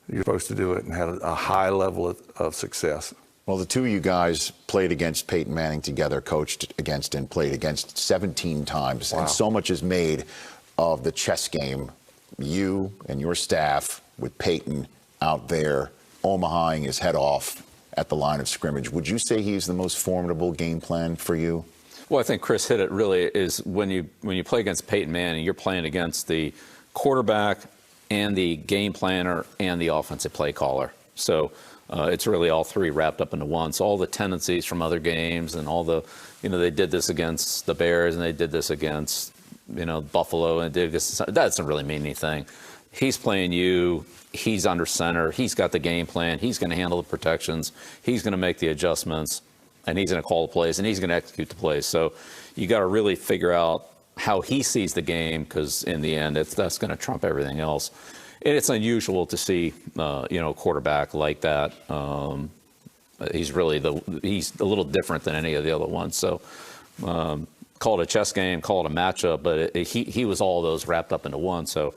you're supposed to do it and had a high level of success. Well, the two of you guys played against Peyton Manning together, coached against and played against 17 times. Wow. And so much is made of the chess game. You and your staff with Peyton out there, Omahaing his head off at the line of scrimmage. Would you say he's the most formidable game plan for you? Well, I think Chris hit it really is when you play against Peyton Manning, you're playing against the quarterback and the game planner and the offensive play caller. So it's really all three wrapped up into one. So all the tendencies from other games and all the, they did this against the Bears and they did this against, Buffalo and did this. That doesn't really mean anything. He's playing you. He's under center. He's got the game plan. He's going to handle the protections. He's going to make the adjustments. And he's going to call the plays, and he's going to execute the plays. So you got to really figure out how he sees the game, because in the end, that's going to trump everything else. And it's unusual to see, a quarterback like that. He's a little different than any of the other ones. So call it a chess game, call it a matchup, but he was all of those wrapped up into one. So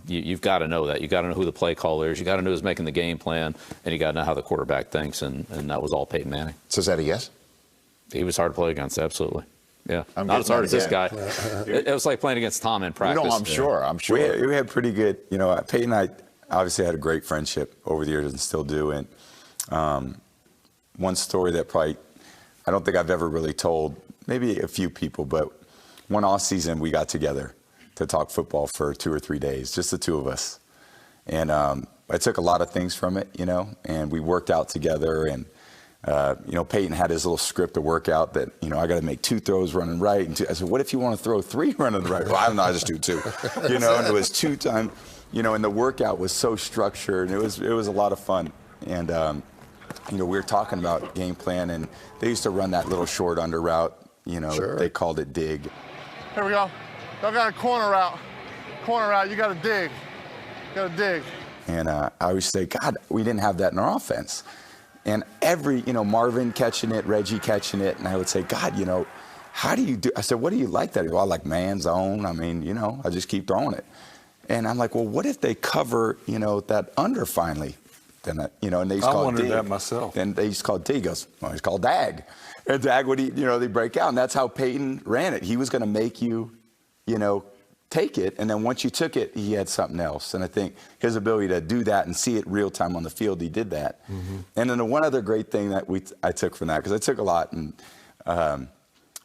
you've got to know that. You've got to know who the play caller is. You've got to know who's making the game plan, and you got to know how the quarterback thinks, and that was all Peyton Manning. So is that a yes? He was hard to play against, absolutely. Yeah, not as hard as this guy. It was like playing against Tom in practice. I'm sure. We had pretty good, Peyton and I obviously had a great friendship over the years and still do. And one story that I don't think I've ever really told, maybe a few people, but one off season we got together to talk football for 2 or 3 days, just the two of us. And I took a lot of things from it, and we worked out together. And, Peyton had his little script to work out that, I got to make 2 throws running right. And I said, what if you want to throw 3 running right? Well, I don't know, I just do 2, and it was 2 times, and the workout was so structured. And it was a lot of fun. And, we were talking about game plan, and they used to run that little short under route, Sure. They called it dig. Here we go. Y'all got a corner route. Corner route, you got to dig. And I always say, God, we didn't have that in our offense. And every, Marvin catching it, Reggie catching it, and I would say, God, how do you do? I said, what do you like that? I like man zone. I mean, I just keep throwing it. And I'm like, well, what if they cover, that under finally? Then, and they used to call it dig. I wondered that myself. Then they used to call it dig. He goes, well, it's called dag. And dag would, they break out. And that's how Peyton ran it. He was going to make you, take it, and then once you took it, he had something else. And I think his ability to do that and see it real time on the field, he did that. Mm-hmm. And then the one other great thing that I took from that, because I took a lot, and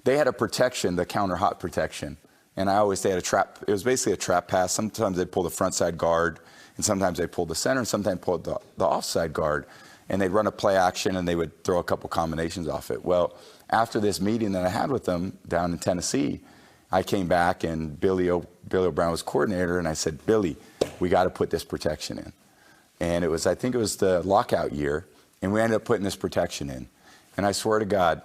they had a protection, the counter hot protection, and they had a trap. It was basically a trap pass. Sometimes they'd pull the front side guard, and sometimes they pulled the center, and sometimes pulled the offside guard, and they'd run a play action, and they would throw a couple combinations off it. Well, after this meeting that I had with them down in Tennessee, I came back, and Billy O'Brien was coordinator, and I said, Billy, we got to put this protection in. And I think it was the lockout year, and we ended up putting this protection in. And I swear to God,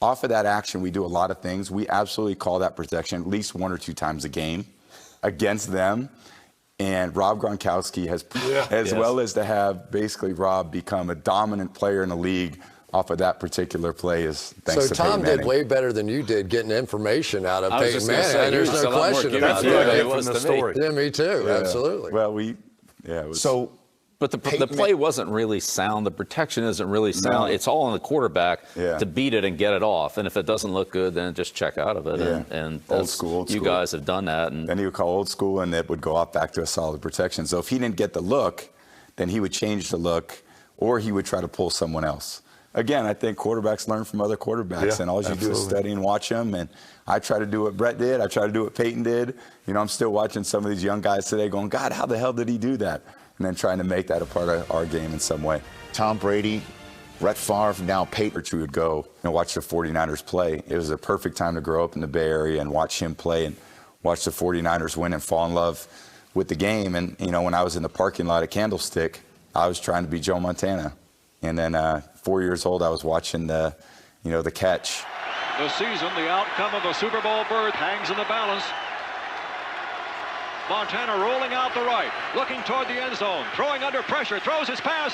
off of that action, we do a lot of things. We absolutely call that protection at least 1 or 2 times a game against them. And Rob Gronkowski well as to have basically Rob become a dominant player in the league off of that particular play is thanks to Peyton Manning. So Tom did way better than you did getting information out of Peyton Manning. And there's no question about that. It was the story. Yeah, me too. Yeah. Absolutely. Well, it was. So, but the play wasn't really sound. The protection isn't really sound. No. It's all on the quarterback to beat it and get it off. And if it doesn't look good, then just check out of it. Yeah. And old school. You guys have done that. And then he would call old school, and it would go off back to a solid protection. So if he didn't get the look, then he would change the look, or he would try to pull someone else. Again, I think quarterbacks learn from other quarterbacks, and all you do is study and watch them. And I try to do what Brett did. I try to do what Peyton did. I'm still watching some of these young guys today going, God, how the hell did he do that? And then trying to make that a part of our game in some way. Tom Brady, Brett Favre, now Peyton. We would go and watch the 49ers play. It was a perfect time to grow up in the Bay Area and watch him play and watch the 49ers win and fall in love with the game. And, when I was in the parking lot at Candlestick, I was trying to be Joe Montana. And then 4 years old, I was watching the catch. The season, the outcome of the Super Bowl berth hangs in the balance. Montana rolling out the right, looking toward the end zone, throwing under pressure, throws his pass.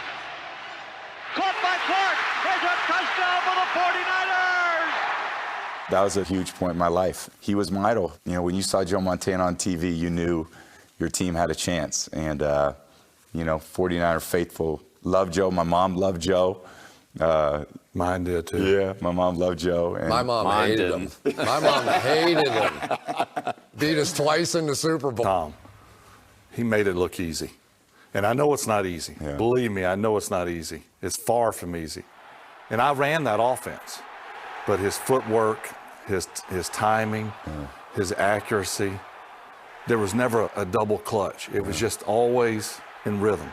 Caught by Clark. There's a touchdown for the 49ers. That was a huge point in my life. He was my idol. When you saw Joe Montana on TV, you knew your team had a chance. And you know, 49er faithful. Love Joe. My mom loved Joe. Mine did too. Yeah, my mom loved Joe. And My mom hated him. My mom hated him. Beat us twice in the Super Bowl. Tom, he made it look easy. And I know it's not easy. Yeah. Believe me, I know it's not easy. It's far from easy. And I ran that offense. But his footwork, his timing, his accuracy, there was never a double clutch. It was just always in rhythm.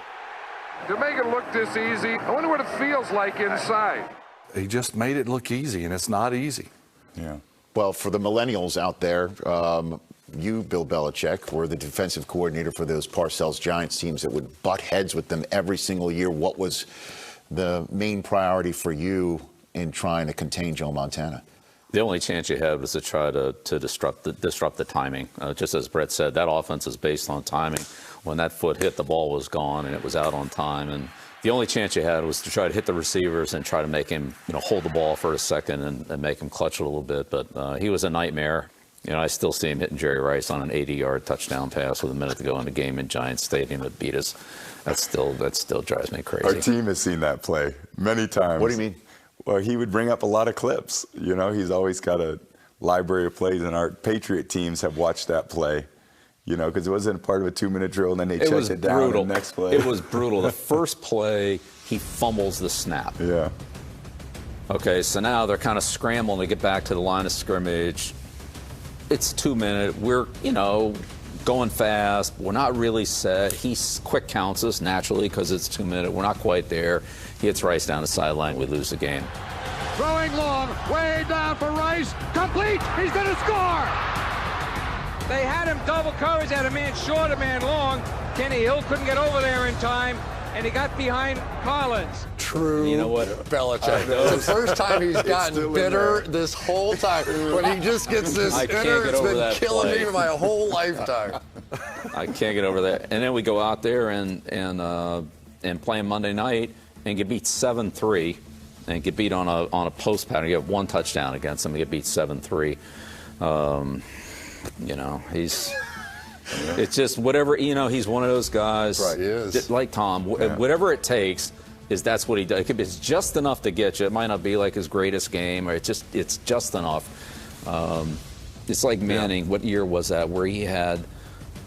To make it look this easy, I wonder what it feels like inside. He just made it look easy, and it's not easy. yeah. Well, for the millennials out there, you, Bill Belichick, were the defensive coordinator for those Parcells Giants teams that would butt heads with them every single year. What was the main priority for you in trying to contain Joe Montana? The only chance you had was to try to disrupt the timing. Just as Brett said, that offense is based on timing. When that foot hit, the ball was gone, and it was out on time. And the only chance you had was to try to hit the receivers and try to make him, hold the ball for a second and make him clutch a little bit. But he was a nightmare. I still see him hitting Jerry Rice on an 80-yard touchdown pass with a minute to go in the game in Giants Stadium that beat us. That still drives me crazy. Our team has seen that play many times. What do you mean? Well, he would bring up a lot of clips. He's always got a library of plays, and our Patriot teams have watched that play. Because it wasn't part of a 2-minute drill, and then they checked it down the next play. It was brutal. The first play, he fumbles the snap. Yeah. Okay, so now they're kind of scrambling to get back to the line of scrimmage. It's 2 minutes. We're, going fast. We're not really set. He quick counts us naturally because it's 2 minutes. We're not quite there. He hits Rice down the sideline. We lose the game. Throwing long, way down for Rice. Complete. He's going to score. They had him double coverage, had a man short, a man long. Kenny Hill couldn't get over there in time, and he got behind Collins. True. You know what? Belichick. It's the first time he's gotten bitter this whole time. When he just gets this I can't inner, get it's over been that killing play. me my whole lifetime. I can't get over that. And then we go out there and play Monday night and get beat 7-3 and get beat on a post pattern. You have one touchdown against them. You get beat 7-3. It's just whatever, he's one of those guys. Right, he is. Like Tom, whatever it takes that's what he does. It's just enough to get you. It might not be like his greatest game, or it's just enough. It's like Manning. What year was that where he had,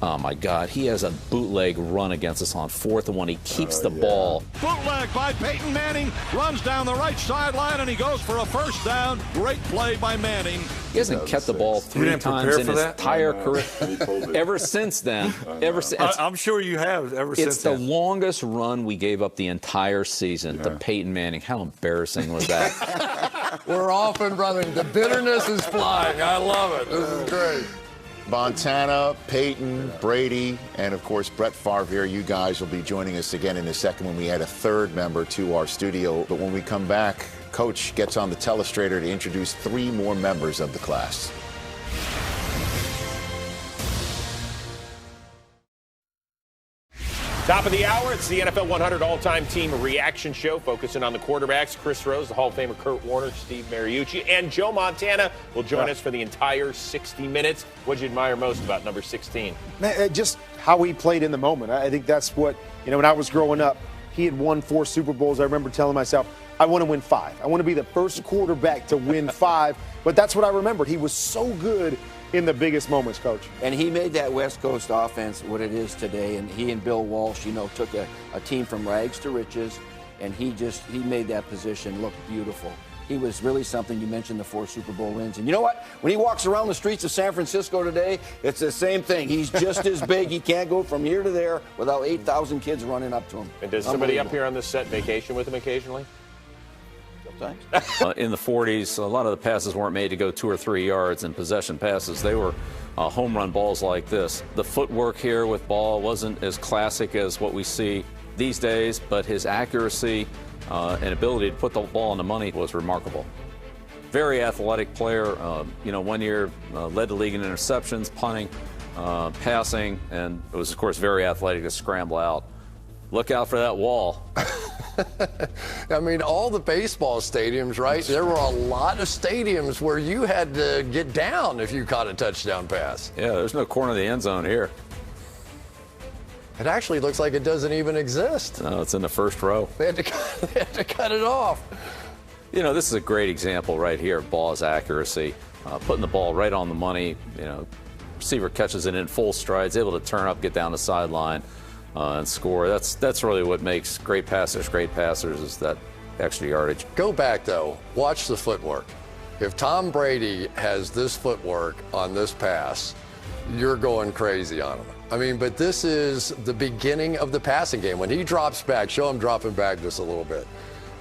oh my God, he has a bootleg run against us on 4th and 1. He keeps the ball. Bootleg by Peyton Manning, runs down the right sideline, and he goes for a first down. Great play by Manning. He hasn't kept the ball 3 times in his entire career. Ever since then. I'm sure you have ever since It's the then. longest run we gave up the entire season to Peyton Manning. How embarrassing was that? We're off and running. The bitterness is flying. I love it. This is great. Montana, Peyton, Brady, and of course Brett Favre here. You guys will be joining us again in a second when we add a third member to our studio. But when we come back, Coach gets on the telestrator to introduce 3 more members of the class. Top of the hour, it's the NFL 100 All-Time Team Reaction Show, focusing on the quarterbacks. Chris Rose, the Hall of Famer Kurt Warner, Steve Mariucci, and Joe Montana will join us for the entire 60 minutes. What did you admire most about number 16? Man, just how he played in the moment. I think that's what, when I was growing up, he had won 4 Super Bowls. I remember telling myself, I want to win 5. I want to be the first quarterback to win 5. But that's what I remembered. He was so good in the biggest moments, Coach. And he made that West Coast offense what it is today. And he and Bill Walsh, took a team from rags to riches, and he made that position look beautiful. He was really something. You mentioned the 4 Super Bowl wins. And you know what? When he walks around the streets of San Francisco today, it's the same thing. He's just as big. He can't go from here to there without 8,000 kids running up to him. And does somebody up here on this set vacation with him occasionally? In the 40s, a lot of the passes weren't made to go 2 or 3 yards in possession passes. They were home run balls like this. The footwork here with ball wasn't as classic as what we see these days, but his accuracy and ability to put the ball on the money was remarkable. Very athletic player. 1 year led the league in interceptions, punting, passing, and it was, of course, very athletic to scramble out. Look out for that wall. I mean, all the baseball stadiums, right? There were a lot of stadiums where you had to get down if you caught a touchdown pass. Yeah, there's no corner of the end zone here. It actually looks like it doesn't even exist. No, it's in the first row. They had to cut it off. You know, this is a great example right here of ball's accuracy. Putting the ball right on the money. You know, receiver catches it in full strides, able to turn up, get down the sideline, and score. That's really what makes great passers is that extra yardage. Go back, though. Watch the footwork. If Tom Brady has this footwork on this pass, you're going crazy on him. I mean, but this is the beginning of the passing game. When he drops back, show him dropping back just a little bit.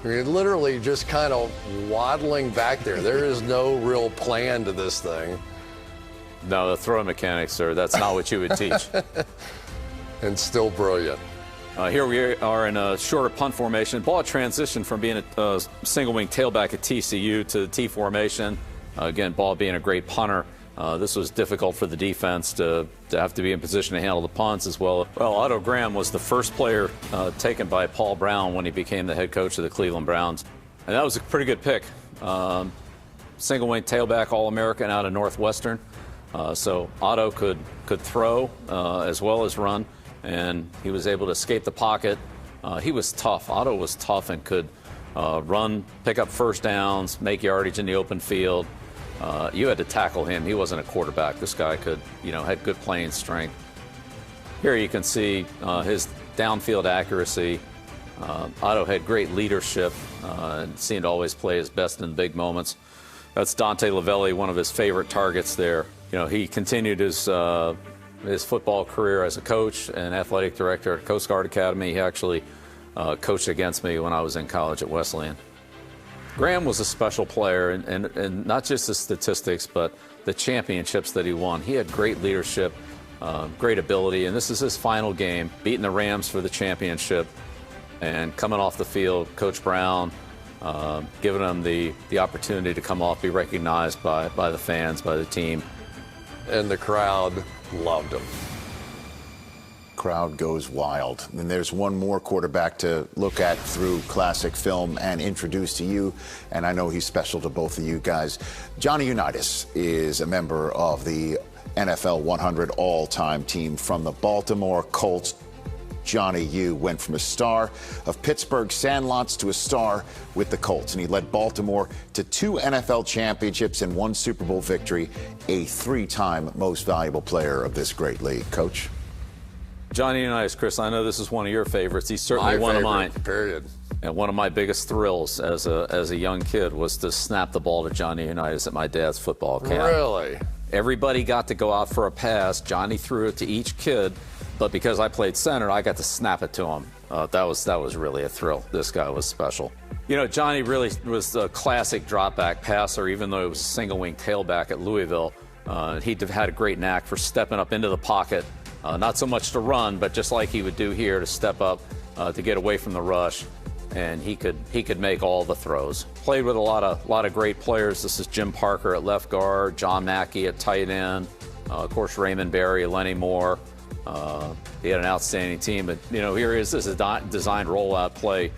I mean, literally just kind of waddling back there. There is no real plan to this thing. No, the throw mechanics, sir, that's not what you would teach. And still brilliant. Here we are in a shorter punt formation. Ball transition from being a single wing tailback at TCU to the T formation. Again, ball being a great punter. This was difficult for the defense to have to be in position to handle the punts as well. Well, Otto Graham was the first player taken by Paul Brown when he became the head coach of the Cleveland Browns. And that was a pretty good pick. Single wing tailback All-American out of Northwestern. So Otto could throw as well as run. And he was able to escape the pocket. He was tough. Otto was tough and could run, pick up first downs, make yardage in the open field. You had to tackle him. He wasn't a quarterback. This guy could, had good playing strength. Here you can see his downfield accuracy. Otto had great leadership and seemed to always play his best in the big moments. That's Dante Lavelli, one of his favorite targets there. He continued his football career as a coach and athletic director at Coast Guard Academy. He actually coached against me when I was in college at Wesleyan. Graham was a special player, and not just the statistics, but the championships that he won. He had great leadership, great ability, and this is his final game, beating the Rams for the championship. And coming off the field, Coach Brown giving him the opportunity to come off, be recognized by the fans, by the team. And the crowd loved him. Crowd goes wild. And there's one more quarterback to look at through classic film and introduce to you, and I know he's special to both of you guys. Johnny Unitas is a member of the NFL 100 all-time team from the Baltimore Colts. Johnny U went from a star of Pittsburgh Sandlots to a star with the Colts, and he led Baltimore to 2 NFL championships and 1 Super Bowl victory, a 3-time most valuable player of this great league. Coach? Johnny Unitas, Chris, I know this is one of your favorites. He's certainly one of mine. Period. And one of my biggest thrills as a young kid was to snap the ball to Johnny Unitas at my dad's football camp. Really? Everybody got to go out for a pass. Johnny threw it to each kid. But because I played center, I got to snap it to him. That was really a thrill. This guy was special. Johnny really was a classic drop-back passer, even though he was a single-wing tailback at Louisville. He had a great knack for stepping up into the pocket, not so much to run, but just like he would do here, to step up to get away from the rush. And he could make all the throws. Played with a lot of great players. This is Jim Parker at left guard, John Mackey at tight end, of course Raymond Berry, Lenny Moore. He had an outstanding team, but here he is. This is a designed rollout play,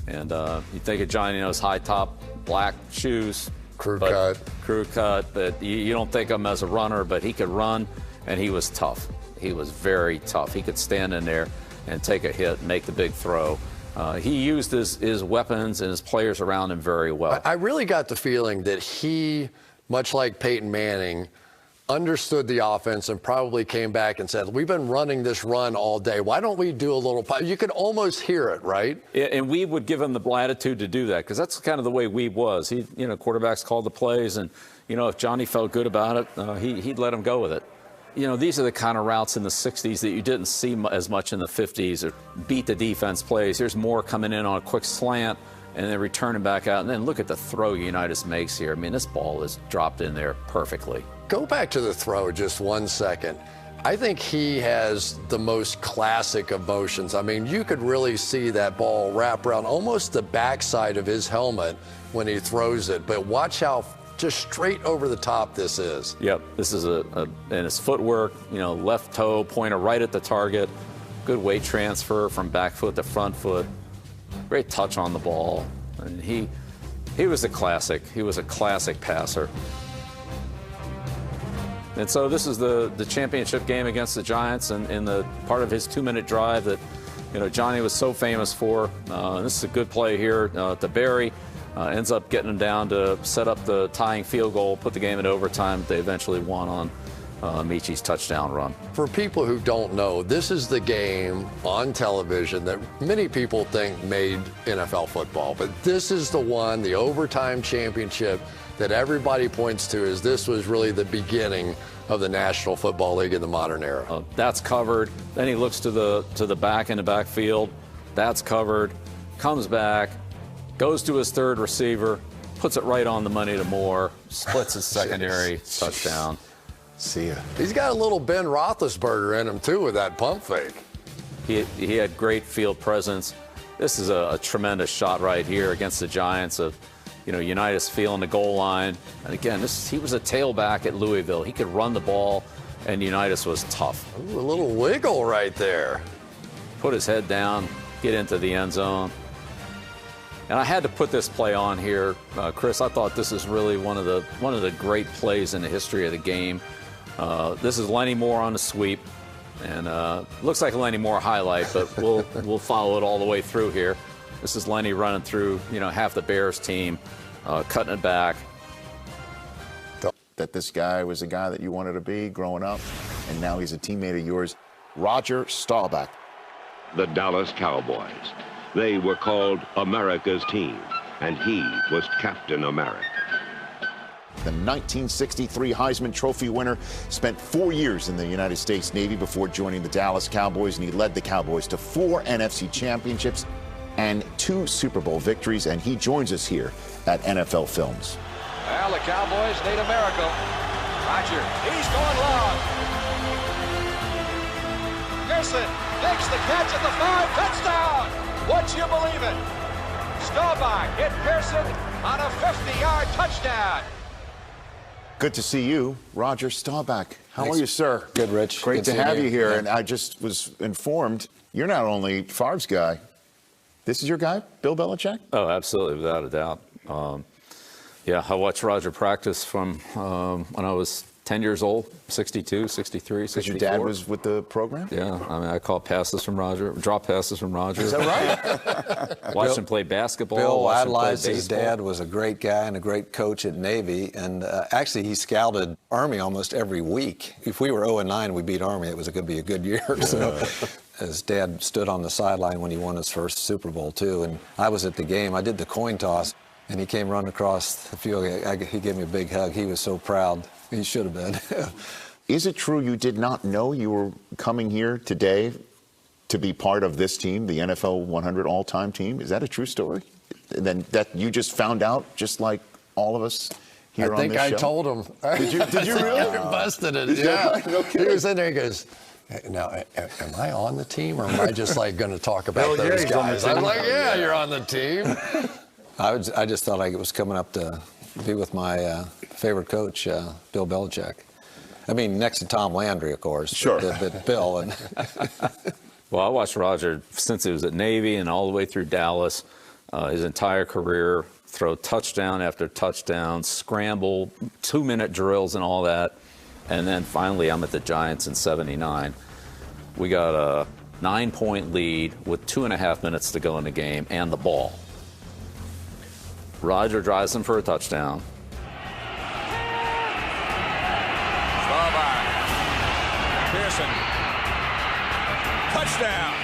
and you think of Johnny, his high top, black shoes, crew cut, but you don't think of him as a runner, but he could run, and he was tough. He was very tough. He could stand in there and take a hit, and make the big throw. He used his weapons and his players around him very well. I really got the feeling that he, much like Peyton Manning, understood the offense and probably came back and said, we've been running this run all day. Why don't we do a little – you could almost hear it, right? Yeah, and Weeb would give him the latitude to do that because that's kind of the way Weeb was. He, quarterbacks called the plays, and, if Johnny felt good about it, he'd let him go with it. These are the kind of routes in the 60s that you didn't see as much in the 50s, or beat the defense plays. Here's Moore coming in on a quick slant and then returning back out. And then look at the throw Unitas makes here. I mean, this ball is dropped in there perfectly. Go back to the throw just 1 second. I think he has the most classic of motions. I mean, you could really see that ball wrap around almost the backside of his helmet when he throws it. But watch how just straight over the top this is. Yep, this is and his footwork, left toe, pointer right at the target. Good weight transfer from back foot to front foot. Great touch on the ball. And he was a classic. He was a classic passer. And so this is the championship game against the Giants, and in the part of his 2-minute drive that Johnny was so famous for. This is a good play here to Barry. Ends up getting him down to set up the tying field goal, put the game in overtime. They eventually won on Michi's touchdown run. For people who don't know, this is the game on television that many people think made NFL football. But this is the one, the overtime championship, that everybody points to as this was really the beginning of the National Football League in the modern era. That's covered. Then he looks to the back in the backfield. That's covered. Comes back, goes to his third receiver, puts it right on the money to Moore, splits his secondary touchdown. See ya. He's got a little Ben Roethlisberger in him, too, with that pump fake. He had great field presence. This is a tremendous shot right here against the Giants of, Unitas feeling the goal line. And again, he was a tailback at Louisville. He could run the ball, and Unitas was tough. Ooh, a little wiggle right there. Put his head down, get into the end zone. And I had to put this play on here, Chris. I thought this is really one of the great plays in the history of the game. This is Lenny Moore on the sweep, and looks like a Lenny Moore highlight, but we'll follow it all the way through here. This is Lenny running through, half the Bears team, cutting it back. That this guy was a guy that you wanted to be growing up, and now he's a teammate of yours, Roger Staubach. The Dallas Cowboys. They were called America's team, and he was Captain America. The 1963 Heisman Trophy winner spent 4 years in the United States Navy before joining the Dallas Cowboys, and he led the Cowboys to 4 NFC championships and 2 Super Bowl victories, and he joins us here at NFL Films. Well, the Cowboys need a miracle. Roger, he's going long. Pearson makes the catch at the 5, touchdown! Would you believe it? Staubach hit Pearson on a 50-yard touchdown. Good to see you, Roger Staubach. How Thanks. are you, sir? Good, Rich. Great Good to have you here. Yeah. And I just was informed you're not only Favre's guy. This is your guy, Bill Belichick? Oh, absolutely, without a doubt. I watched Roger practice from when I was 10 years old, 62, 63, 64. Because your dad was with the program? Yeah, I caught passes from Roger, drop passes from Roger. Is that right? Watched him play basketball. Bill watched him play idolized his baseball. dad, was a great guy and a great coach at Navy. And actually, he scouted Army almost every week. If we were 0-9, we beat Army. It was going to be a good year. So his dad stood on the sideline when he won his first Super Bowl, too. And I was at the game. I did the coin toss, and he came running across the field. He gave me a big hug. He was so proud. He should have been. Is it true you did not know you were coming here today to be part of this team, the NFL 100 all-time team? Is that a true story? And then that you just found out, just like all of us here on this show? I think I told him. Did you really? Busted it. Is that right? No kidding. He was in there. He goes, "Now, am I on the team, or am I just like going to talk about those he's on the guys?" team. I'm like, "Yeah, you're on the team." I just thought I was coming up to be with my favorite coach, Bill Belichick. I mean, next to Tom Landry, of course. Sure. But Bill. And Well, I watched Roger since he was at Navy and all the way through Dallas, his entire career, throw touchdown after touchdown, scramble, 2-minute drills and all that. And then finally, I'm at the Giants in '79. We got a 9-point lead with 2.5 minutes to go in the game and the ball. Roger drives him for a touchdown. Staubach. Pearson. Touchdown.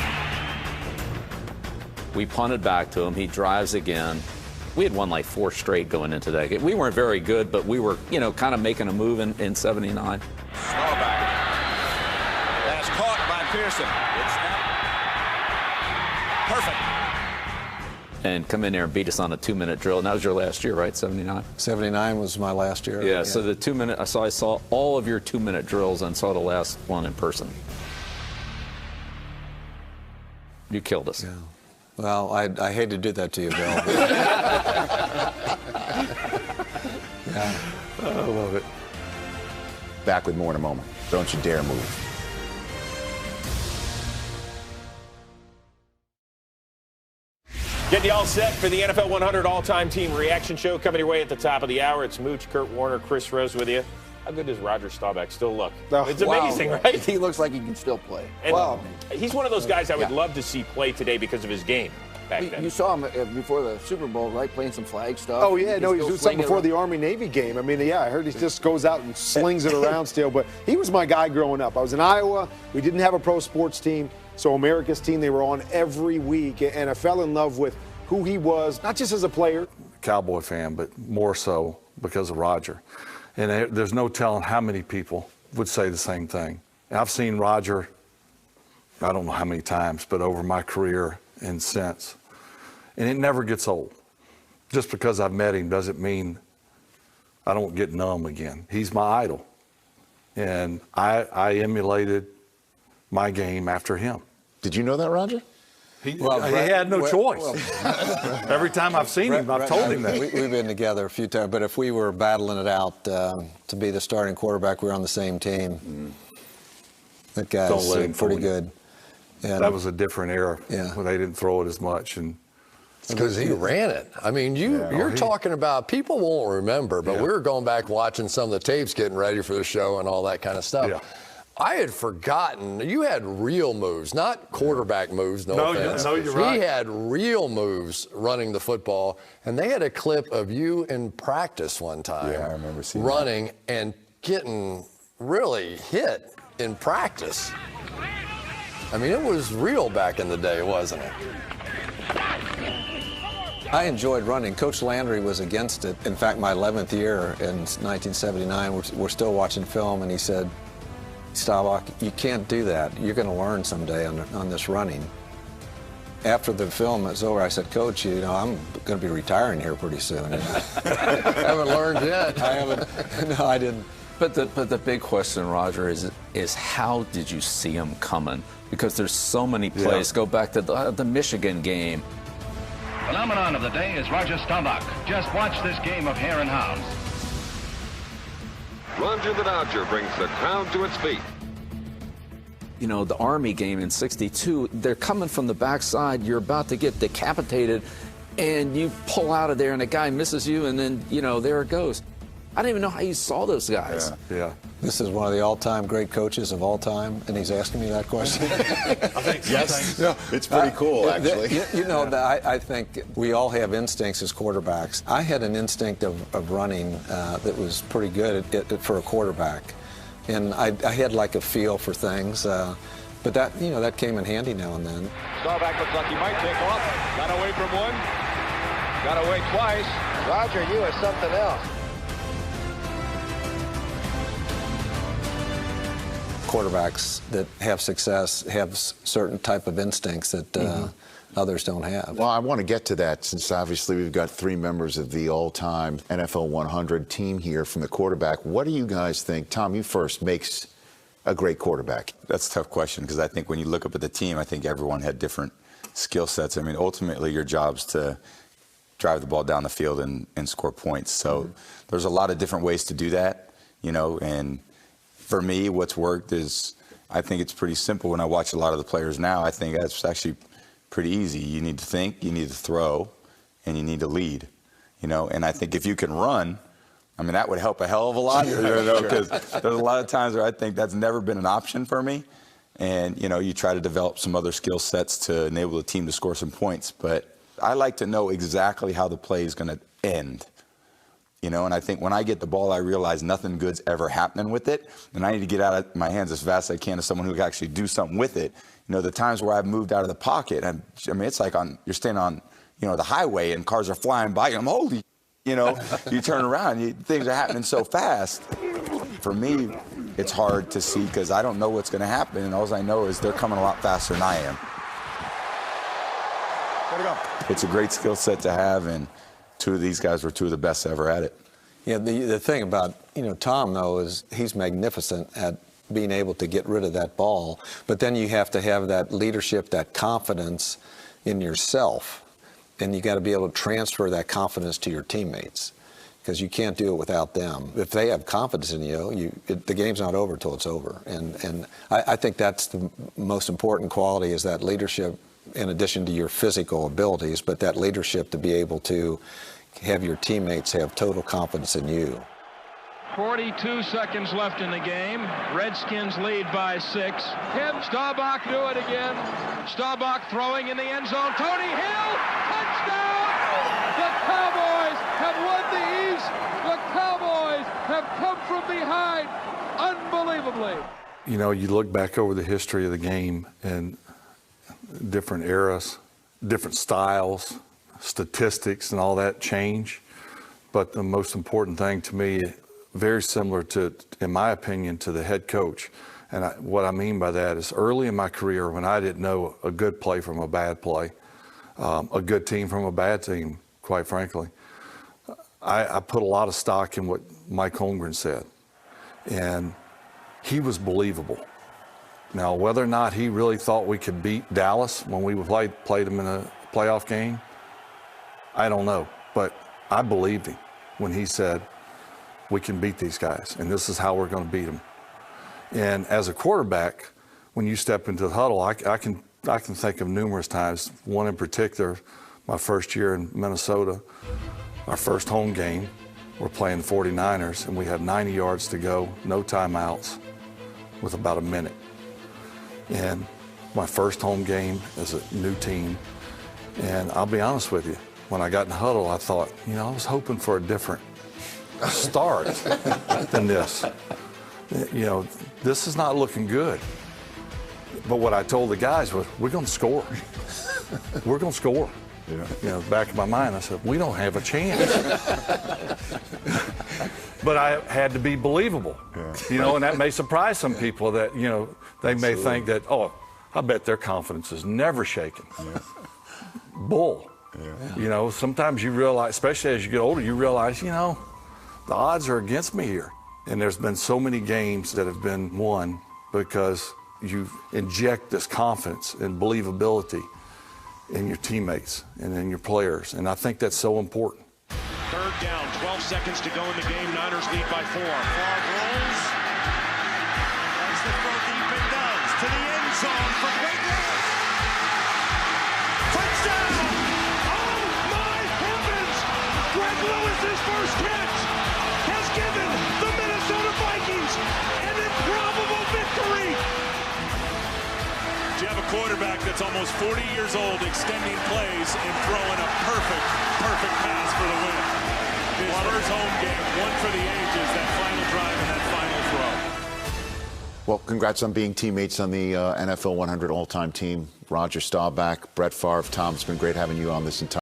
We punted back to him. He drives again. We had won like 4 straight going into that game. We weren't very good, but we were, kind of making a move in '79. Staubach. That is caught by Pearson. Good snap. Perfect. And come in there and beat us on a 2-minute drill. And that was your last year, right? '79? '79 was my last year. Yeah, so the 2-minute, I saw all of your 2-minute drills and saw the last one in person. You killed us. Yeah. Well, I hate to do that to you, Bill. Yeah. I love it. Back with more in a moment. Don't you dare move. Getting you all set for the NFL 100 all-time team reaction show coming your way at the top of the hour. It's Mooch, Kurt Warner, Chris Rose with you. How good does Roger Staubach still look? Oh, It's amazing, right? He looks like he can still play. And he's one of those guys I would love to see play today because of his game back then. You saw him before the Super Bowl, right? Playing some flag stuff. Oh, yeah. No, he was doing something before the Army-Navy game. I mean, yeah, I heard he just goes out and slings it around still. But he was my guy growing up. I was in Iowa. We didn't have a pro sports team. So America's team, they were on every week. And I fell in love with who he was, not just as a player. Cowboy fan, but more so because of Roger. And there's no telling how many people would say the same thing. And I've seen Roger, I don't know how many times, but over my career and since. And it never gets old. Just because I've met him doesn't mean I don't get numb again. He's my idol. And I emulated my game after him. Did you know that, Roger? He had no choice. Every time I've seen him, I've told him that. We've been together a few times, but if we were battling it out to be the starting quarterback, we were on the same team. That guy's pretty good. Yeah, that was a different era when they didn't throw it as much. And it's because he ran it. I mean, you're talking about, people won't remember, but we were going back watching some of the tapes getting ready for the show and all that kind of stuff. Yeah. I had forgotten you had real moves, not quarterback moves. No offense. No, you're right. He had real moves running the football, and they had a clip of you in practice one time. Yeah, I remember seeing running and getting really hit in practice. I mean, it was real back in the day, wasn't it? I enjoyed running. Coach Landry was against it. In fact, my 11th year in 1979, we're still watching film, and he said, Staubach, you can't do that. You're going to learn someday on this running. After the film was over, I said, Coach, I'm going to be retiring here pretty soon. Haven't learned yet. I haven't. No, I didn't. But the big question, Roger, is how did you see him coming? Because there's so many plays. Yeah. Go back to the Michigan game. Phenomenon of the day is Roger Staubach. Just watch this game of hare and hounds. Roger the Dodger brings the crowd to its feet. You know, the Army game in '62, they're coming from the backside. You're about to get decapitated, and you pull out of there, and a guy misses you, and then, there it goes. I don't even know how you saw those guys. Yeah. This is one of the all-time great coaches of all time, and he's asking me that question. I think yes. It's pretty cool, actually. I think we all have instincts as quarterbacks. I had an instinct of running that was pretty good for a quarterback, and I had like a feel for things. But that came in handy now and then. Staubach looks like he might take off. Got away from one. Got away twice. Roger, you are something else. Quarterbacks that have success have certain type of instincts that others don't have. Well, I want to get to that since obviously we've got 3 members of the all-time NFL 100 team here from the quarterback. What do you guys think, Tom, you first, makes a great quarterback? That's a tough question because I think when you look up at the team, I think everyone had different skill sets. I mean, ultimately your job's to drive the ball down the field and score points. So there's a lot of different ways to do that, and for me, what's worked is I think it's pretty simple. When I watch a lot of the players now, I think that's actually pretty easy. You need to think, you need to throw, and you need to lead. And I think if you can run, I mean, that would help a hell of a lot. Because there's a lot of times where I think that's never been an option for me. And, you try to develop some other skill sets to enable the team to score some points. But I like to know exactly how the play is going to end. And I think when I get the ball, I realize nothing good's ever happening with it. And I need to get out of my hands as fast as I can to someone who can actually do something with it. The times where I've moved out of the pocket, it's like you're standing on, the highway and cars are flying by. I'm holy, you turn around, things are happening so fast. For me, it's hard to see because I don't know what's going to happen. And all I know is they're coming a lot faster than I am. It's a great skill set to have, and 2 of these guys were 2 of the best ever at it. Yeah, the thing about, Tom, though, is he's magnificent at being able to get rid of that ball. But then you have to have that leadership, that confidence in yourself. And you got to be able to transfer that confidence to your teammates because you can't do it without them. If they have confidence in you, the game's not over till it's over. And I think that's the most important quality is that leadership in addition to your physical abilities, but that leadership to be able to have your teammates have total confidence in you. 42 seconds left in the game. Redskins lead by 6. Staubach do it again. Staubach throwing in the end zone. Tony Hill, touchdown! The Cowboys have won the East. The Cowboys have come from behind unbelievably. You know, you look back over the history of the game and different eras, different styles, statistics and all that change. But the most important thing to me, very similar to, in my opinion, to the head coach. And what I mean by that is early in my career when I didn't know a good play from a bad play, a good team from a bad team, quite frankly, I put a lot of stock in what Mike Holmgren said. And he was believable. Now, whether or not he really thought we could beat Dallas when we played them in a playoff game, I don't know. But I believed him when he said, we can beat these guys, and this is how we're going to beat them. And as a quarterback, when you step into the huddle, I can think of numerous times, one in particular, my first year in Minnesota, our first home game, we're playing the 49ers, and we had 90 yards to go, no timeouts, with about a minute. And my first home game as a new team, and I'll be honest with you, when I got in the huddle, I thought, you know, I was hoping for a different start than this. You know, this is not looking good. But what I told the guys was, we're going to score. We're going to score. Yeah. You know, back in my mind, I said, we don't have a chance. But I had to be believable. Yeah. You know, and that may surprise some people that, you know, they may think that, oh, I bet their confidence is never shaken. Yeah. Bull. Yeah. You know, sometimes you realize, especially as you get older, you realize, you know, the odds are against me here. And there's been so many games that have been won because you inject this confidence and believability in your teammates and in your players. And I think that's so important. Third down, 12 seconds to go in the game. Niners lead by 4. Favre rolls. As the throw deep and does. To the end zone for Greg Lewis. Touchdown! Oh my heavens! Greg Lewis's first catch has given the Minnesota Vikings an improbable victory. You have a quarterback that's almost 40 years old extending plays and throwing a perfect pass for the win. His first home game, one for the ages, that final drive and that final throw. Well, congrats on being teammates on the NFL 100 all-time team. Roger Staubach, Brett Favre, Tom, it's been great having you on this entire